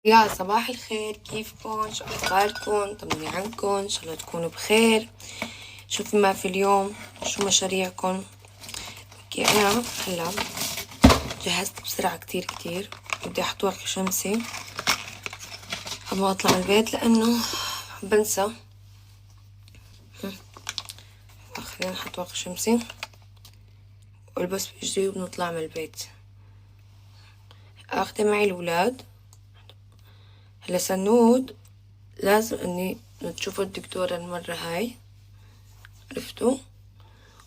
يا صباح الخير، كيفكن؟ شو أخباركن؟ طمني عنكن، إن شاء الله تكونوا بخير. شو في ما في اليوم؟ شو مشاريعكن؟ اوكي، أنا هلا جهزت بسرعة كتير بدي أحط ورقة شمسي قبل ما أطلع من البيت لأنه بنسى. خلينا نحط ورقة شمسي والبس بإجري وبنطلع من البيت. أخذ معي الولاد. هلا سنود لازم اني تشوفوا الدكتورة المرة هاي، عرفتوا؟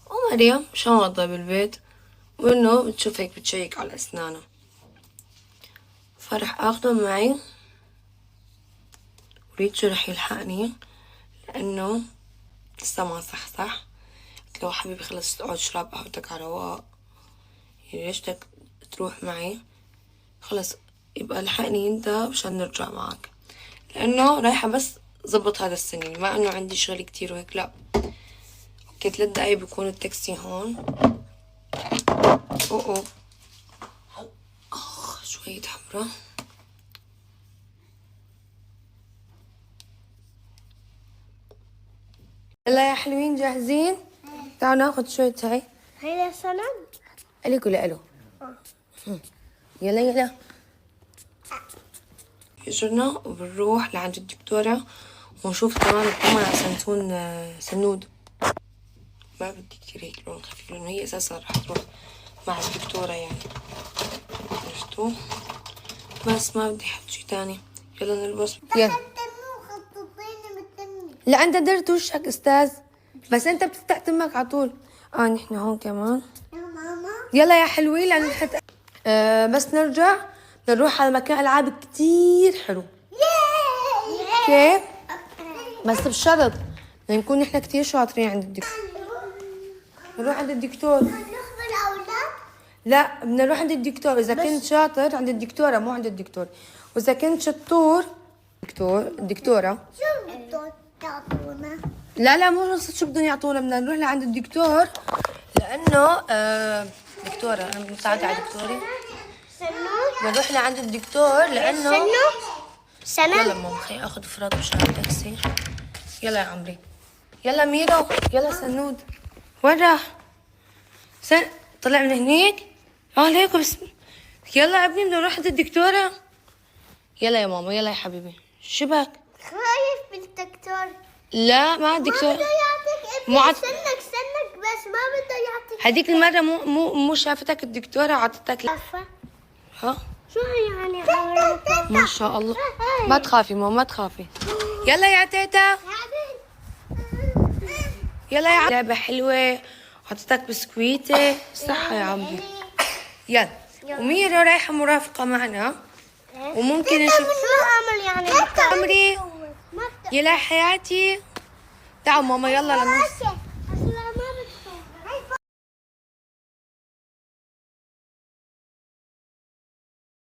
ومريم شامضة بالبيت وانه بتشوف هيك بتشيك على اسنانه، فرح اخده معي. وريد شو رح يلحقني لانه لسه ما صح. قلت له حبيبي خلص تقعد اشرب قهوتك على رواق، يعني ليش بدك تروح معي؟ خلص يبقى لحقني انت مشان نرجع معك، لانه رايحة بس زبط هذا السنين، ما انه عندي شغل كتير وهيك، لا. اوكي 3 دقايق بيكون التاكسي هون. اوه شوية حمرا. يلا يا حلوين جاهزين؟ تعالوا ناخد شوية هاي. هيدا سند؟ الك ولا الو؟ يلا اجرنا وبنروح لعند الدكتورة ونشوف كمان نطمن على سنود. ما بدي كتير هيك لون خفيف لانه هي اساسا رح تروح مع الدكتورة يعني، عرفتوا؟ بس ما بدي احط شي تاني. يلا نلبس. يلا. لا انت درت وشك استاذ، بس انت بتستأتمك على طول. نحن هون كمان. يا ماما يلا يا حلوين لانه بس نرجع نروح على مكان العاب كتير حلو. اوكي بس بشرط نكون نحن كتير شاطرين عند الدكتور. نروح عند الدكتور. لا بدنا نروح عند الدكتور، اذا كنت شاطر عند الدكتورة مو عند الدكتور، واذا كنت شطور الدكتورة شو بدهم تعطونا؟ لا مو قصة شو بدهم يعطونا، بدنا نروح لعند الدكتور لأنه دكتورة أنا مساعدة على دكتوري. بنروح لعند الدكتور لأنه سنة؟ يلا ماما خليني آخذ فراغ مشان التاكسي. يلا يا عمري، يلا ميرو، يلا سنود. وين راح؟ طلع من هنيك؟ عليكم بس. يلا يا ابني بدنا نروح عند الدكتورة. يلا يا ماما، يلا يا حبيبي. شبك؟ خايف بالدكتور. لا ما بده الدكتور يعطيك مو ابني. سنك بس ما بده يعطيك. هديك المرة مو شافتك الدكتورة عطتك. عفا ها؟ شو يعني عمرك؟ ما شاء الله. ما تخافي ماما ما تخافي. يلا يا تيتا، يلا يا لعبة حلوة وعطتك بسكويتة صحة يا عمي. يلا وميرو رايحة مرافقة معنا وممكن نشوف. شو اعمل يعني؟ عمري يلا حياتي. تعالوا ماما يلا لنوصل.